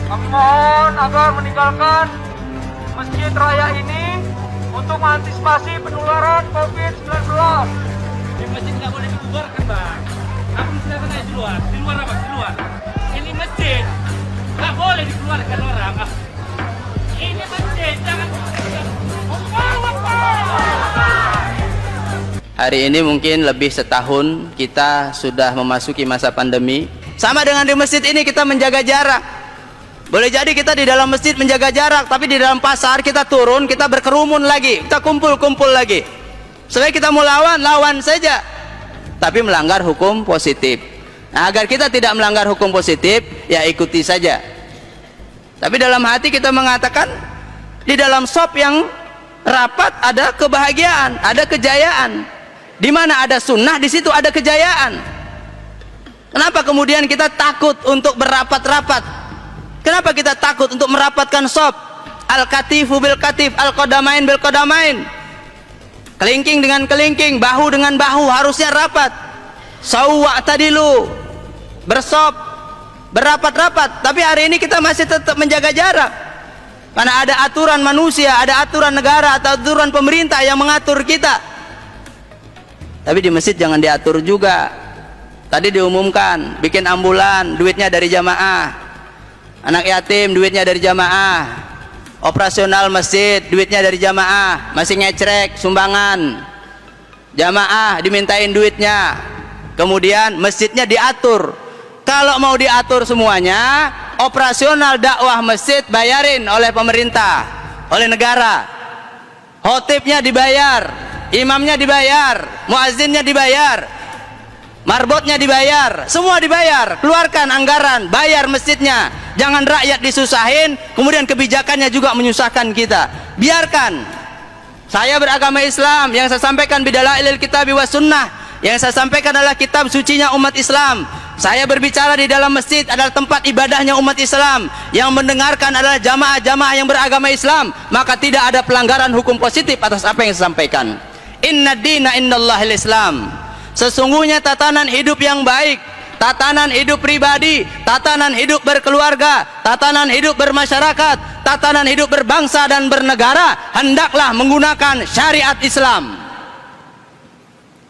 Kami mohon agar meninggalkan masjid raya ini untuk mengantisipasi penularan COVID-19. Di masjid nggak boleh dikeluarkan, Bang. Aku silakan aja di luar. Di luar apa? Di luar. Ini masjid. Nggak boleh dikeluarkan orang. Ini masjid. Jangan. Hari ini mungkin lebih setahun kita sudah memasuki masa pandemi. Sama dengan di masjid ini kita menjaga jarak. Boleh jadi kita di dalam masjid menjaga jarak, tapi di dalam pasar kita turun, kita berkerumun lagi, kita kumpul-kumpul lagi. Sebenarnya kita mau lawan, lawan saja, tapi melanggar hukum positif. Nah, agar kita tidak melanggar hukum positif, ya ikuti saja. Tapi dalam hati kita mengatakan, di dalam shop yang rapat ada kebahagiaan, ada kejayaan. Di mana ada sunnah, di situ ada kejayaan. Kenapa kemudian kita takut untuk berapat-rapat? Kenapa kita takut untuk merapatkan shop? Al-katifu bil katif, al-qadamain bil qadamain. Kelingking dengan kelingking, bahu dengan bahu, harusnya rapat. Sawwa tadilu, bersop, berapat-rapat. Tapi hari ini kita masih tetap menjaga jarak. Karena ada aturan manusia, ada aturan negara atau aturan pemerintah yang mengatur kita. Tapi di masjid jangan diatur juga. Tadi diumumkan, bikin ambulan, duitnya dari jamaah. Anak yatim, duitnya dari jamaah. Operasional masjid, duitnya dari jamaah. Masih ngecrek, sumbangan. Jamaah dimintain duitnya. Kemudian masjidnya diatur. Kalau mau diatur semuanya, operasional dakwah masjid bayarin oleh pemerintah, oleh negara. Khotibnya dibayar, imamnya dibayar, muazzinnya dibayar, marbotnya dibayar, semua dibayar. Keluarkan anggaran, bayar masjidnya. Jangan rakyat disusahin, kemudian kebijakannya juga menyusahkan kita. Biarkan. Saya beragama Islam, yang saya sampaikan bidalailil kitabi was sunnah, yang saya sampaikan adalah kitab sucinya umat Islam. Saya berbicara di dalam masjid adalah tempat ibadahnya umat Islam. Yang mendengarkan adalah jamaah-jamaah yang beragama Islam. Maka tidak ada pelanggaran hukum positif atas apa yang saya sampaikan. Inna dina indallahil Islam. Sesungguhnya tatanan hidup yang baik, tatanan hidup pribadi, tatanan hidup berkeluarga, tatanan hidup bermasyarakat, tatanan hidup berbangsa dan bernegara hendaklah menggunakan syariat Islam.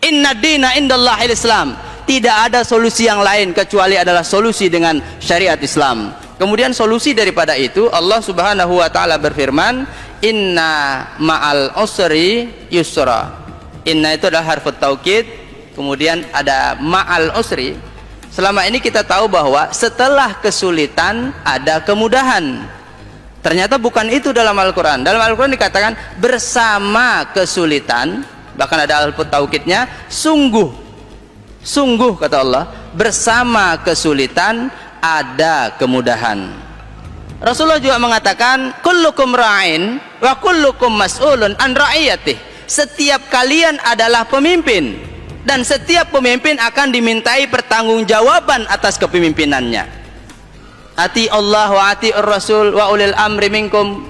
Inna dina indallahil Islam. Tidak ada solusi yang lain kecuali adalah solusi dengan syariat Islam. Kemudian solusi daripada itu, Allah Subhanahu wa taala berfirman, inna ma'al usri yusra. Inna itu adalah harfut taukid, kemudian ada ma'al usri. Selama ini kita tahu bahwa setelah kesulitan ada kemudahan. Ternyata bukan itu dalam Al-Quran. Dalam Al-Quran dikatakan bersama kesulitan, bahkan ada harfut taukidnya, sungguh kata Allah, bersama kesulitan ada kemudahan. Rasulullah juga mengatakan, kullukum ra'in wa kullukum mas'ulun an ra'iyatih. Setiap kalian adalah pemimpin, dan setiap pemimpin akan dimintai pertanggungjawaban atas kepemimpinannya. Ati Allah wa ati Rasul wa ulil amri minkum.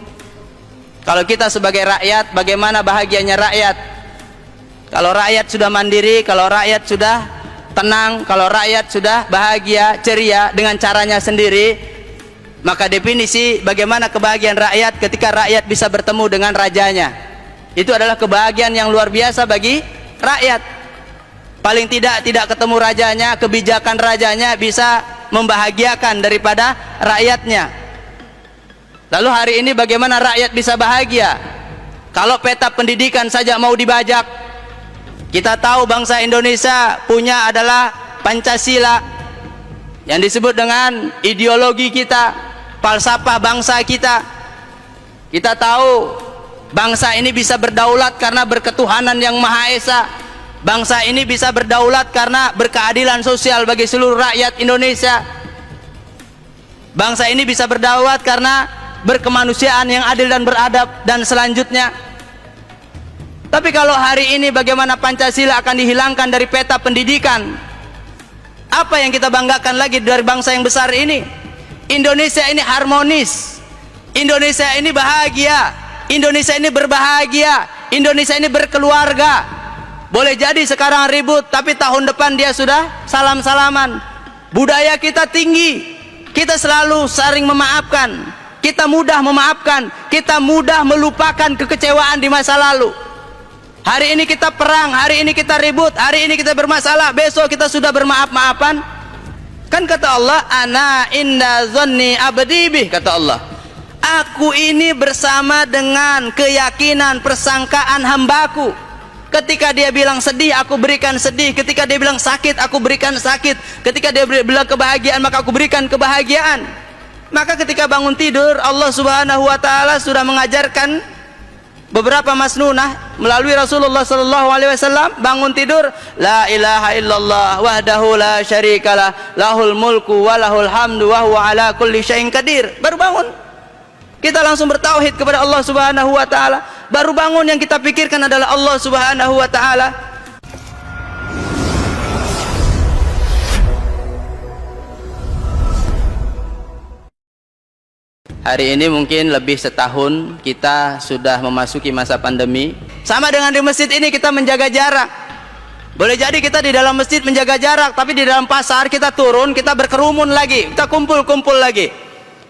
Kalau kita sebagai rakyat, bagaimana bahagianya rakyat? Kalau rakyat sudah mandiri, kalau rakyat sudah tenang, kalau rakyat sudah bahagia, ceria dengan caranya sendiri, maka definisi bagaimana kebahagiaan rakyat ketika rakyat bisa bertemu dengan rajanya. Itu adalah kebahagiaan yang luar biasa bagi rakyat. Paling tidak ketemu rajanya, kebijakan rajanya bisa membahagiakan daripada rakyatnya. Lalu hari ini bagaimana rakyat bisa bahagia? Kalau peta pendidikan saja mau dibajak. Kita tahu bangsa Indonesia punya adalah Pancasila, yang disebut dengan ideologi kita, falsafah bangsa kita. Kita tahu bangsa ini bisa berdaulat karena berketuhanan yang Maha Esa. Bangsa ini bisa berdaulat karena berkeadilan sosial bagi seluruh rakyat Indonesia. Bangsa ini bisa berdaulat karena berkemanusiaan yang adil dan beradab dan selanjutnya. Tapi kalau hari ini bagaimana Pancasila akan dihilangkan dari peta pendidikan, apa yang kita banggakan lagi dari bangsa yang besar ini? Indonesia ini harmonis, Indonesia ini bahagia, Indonesia ini berbahagia, Indonesia ini berkeluarga. Boleh jadi sekarang ribut, tapi tahun depan dia sudah salam-salaman. Budaya kita tinggi, Kita selalu saling memaafkan, kita mudah memaafkan, kita mudah melupakan kekecewaan di masa lalu. Hari ini kita perang, hari ini kita ribut, hari ini kita bermasalah, besok kita sudah bermaaf-maafan. Kan kata Allah, ana inda zanni abdi bih, kata Allah, aku ini bersama dengan keyakinan persangkaan hambaku. Ketika dia bilang sedih, aku berikan sedih. Ketika dia bilang sakit, aku berikan sakit. Ketika dia bilang kebahagiaan, maka aku berikan kebahagiaan. Maka ketika bangun tidur, Allah Subhanahu wa taala sudah mengajarkan beberapa masnunah melalui Rasulullah sallallahu alaihi wasallam. Bangun tidur, la ilaha illallah wahdahu la syarikalah, lahul mulku wa lahul hamdu wa huwa ala kulli syai'in qadir. Baru bangun, kita langsung bertauhid kepada Allah Subhanahu wa taala. Baru bangun yang kita pikirkan adalah Allah Subhanahu wa taala. Hari ini mungkin lebih setahun kita sudah memasuki masa pandemi. Sama dengan di masjid ini kita menjaga jarak. Boleh jadi kita di dalam masjid menjaga jarak, tapi di dalam pasar kita turun, kita berkerumun lagi, kita kumpul-kumpul lagi.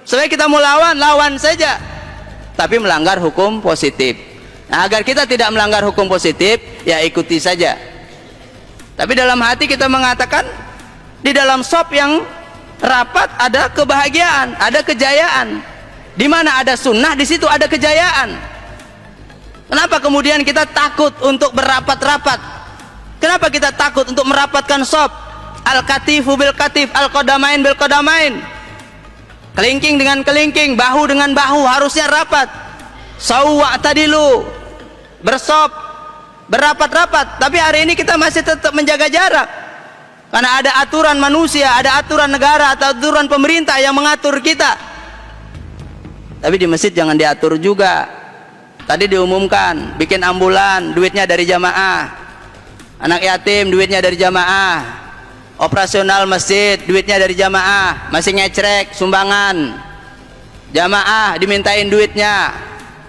Sebenarnya kita mau lawan saja, tapi melanggar hukum positif. Nah, agar kita tidak melanggar hukum positif, ya ikuti saja. Tapi dalam hati kita mengatakan, di dalam shop yang rapat ada kebahagiaan, ada kejayaan. Di mana ada sunnah, di situ ada kejayaan. Kenapa kemudian kita takut untuk berapat-rapat? Kenapa kita takut untuk merapatkan shop? Al-katifu bil katif, al-qadamain bil qadamain. Kelingking dengan kelingking, bahu dengan bahu, harusnya rapat. Sawwa tadilu, bersop, berapat-rapat. Tapi hari ini kita masih tetap menjaga jarak, karena ada aturan manusia, ada aturan negara atau aturan pemerintah yang mengatur kita. Tapi di masjid jangan diatur juga. Tadi diumumkan bikin ambulan, duitnya dari jamaah. Anak yatim duitnya dari jamaah. Operasional masjid duitnya dari jamaah. Masih ngecrek sumbangan, jamaah dimintain duitnya.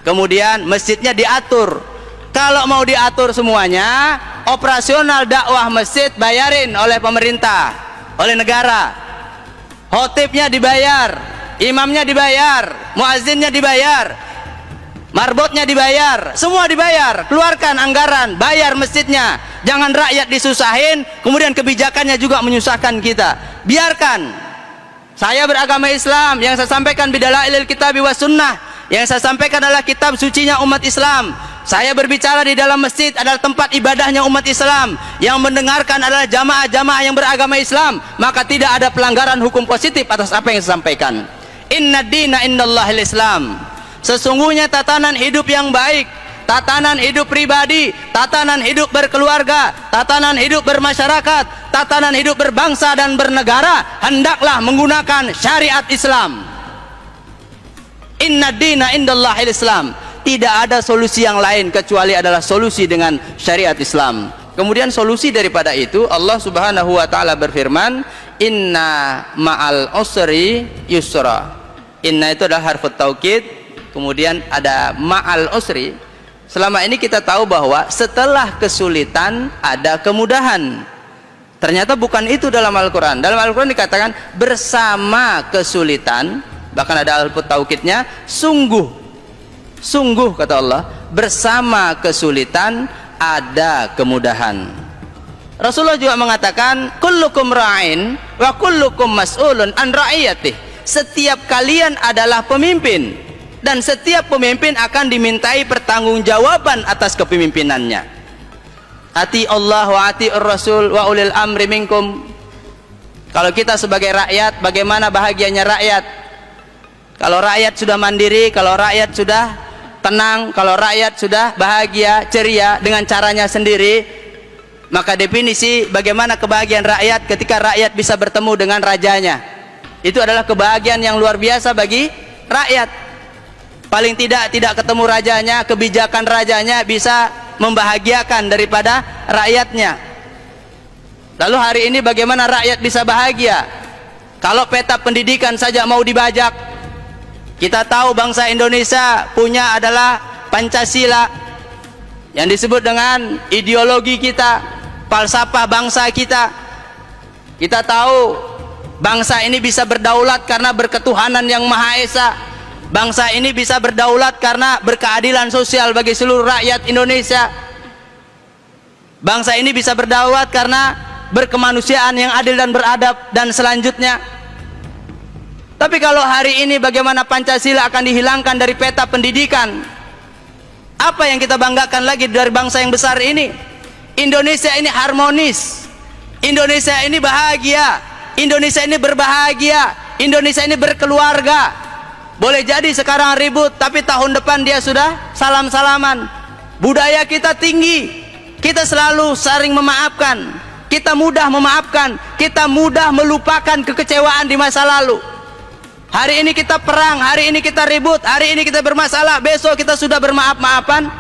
Kemudian masjidnya diatur. Kalau mau diatur semuanya, operasional dakwah masjid bayarin oleh pemerintah, oleh negara. Khotibnya dibayar, imamnya dibayar, muazzinnya dibayar, marbotnya dibayar, semua dibayar. Keluarkan anggaran, bayar masjidnya. Jangan rakyat disusahin, kemudian kebijakannya juga menyusahkan kita. Biarkan. Saya beragama Islam, yang saya sampaikan bidalailil kitabi was sunnah. Yang saya sampaikan adalah kitab sucinya umat Islam. Saya berbicara di dalam masjid adalah tempat ibadahnya umat Islam. Yang mendengarkan adalah jamaah-jamaah yang beragama Islam. Maka tidak ada pelanggaran hukum positif atas apa yang saya sampaikan. Inna dina indallahil Islam. Sesungguhnya tatanan hidup yang baik, tatanan hidup pribadi, tatanan hidup berkeluarga, tatanan hidup bermasyarakat, tatanan hidup berbangsa dan bernegara, hendaklah menggunakan syariat Islam. Inna dina indallahil Islam. Tidak ada solusi yang lain kecuali adalah solusi dengan syariat Islam. Kemudian solusi daripada itu, Allah Subhanahu wa taala berfirman, inna ma'al usri yusra. Inna itu adalah harfu taukid, kemudian ada ma'al usri. Selama ini kita tahu bahwa setelah kesulitan ada kemudahan. Ternyata bukan itu dalam Al-Quran. Dalam Al-Quran dikatakan bersama kesulitan, bahkan ada harfu taukidnya, sungguh kata Allah, bersama kesulitan ada kemudahan. Rasulullah juga mengatakan, kullukum ra'in wa kullukum mas'ulun an ra'iyatih. Setiap kalian adalah pemimpin, dan setiap pemimpin akan dimintai pertanggungjawaban atas kepemimpinannya. Ati Allah wa ati Rasul wa ulil amri minkum. Kalau kita sebagai rakyat, bagaimana bahagianya rakyat? Kalau rakyat sudah mandiri, kalau rakyat sudah tenang, kalau rakyat sudah bahagia, ceria dengan caranya sendiri, maka definisi bagaimana kebahagiaan rakyat ketika rakyat bisa bertemu dengan rajanya. Itu adalah kebahagiaan yang luar biasa bagi rakyat. Paling tidak ketemu rajanya, kebijakan rajanya bisa membahagiakan daripada rakyatnya. Lalu hari ini bagaimana rakyat bisa bahagia? Kalau peta pendidikan saja mau dibajak. Kita tahu bangsa Indonesia punya adalah Pancasila, yang disebut dengan ideologi kita, falsafah bangsa kita. Kita tahu Bangsa ini bisa berdaulat karena berketuhanan yang Maha Esa. Bangsa ini bisa berdaulat karena berkeadilan sosial bagi seluruh rakyat Indonesia. Bangsa ini bisa berdaulat karena berkemanusiaan yang adil dan beradab dan selanjutnya. Tapi kalau hari ini bagaimana Pancasila akan dihilangkan dari peta pendidikan, apa yang kita banggakan lagi dari bangsa yang besar ini? Indonesia ini harmonis, Indonesia ini bahagia, Indonesia ini berbahagia, Indonesia ini berkeluarga. Boleh jadi sekarang ribut, tapi tahun depan dia sudah salam-salaman. Budaya kita tinggi, kita selalu saling memaafkan, kita mudah memaafkan, kita mudah melupakan kekecewaan di masa lalu. Hari ini kita perang, hari ini kita ribut, hari ini kita bermasalah, besok kita sudah bermaaf-maafan.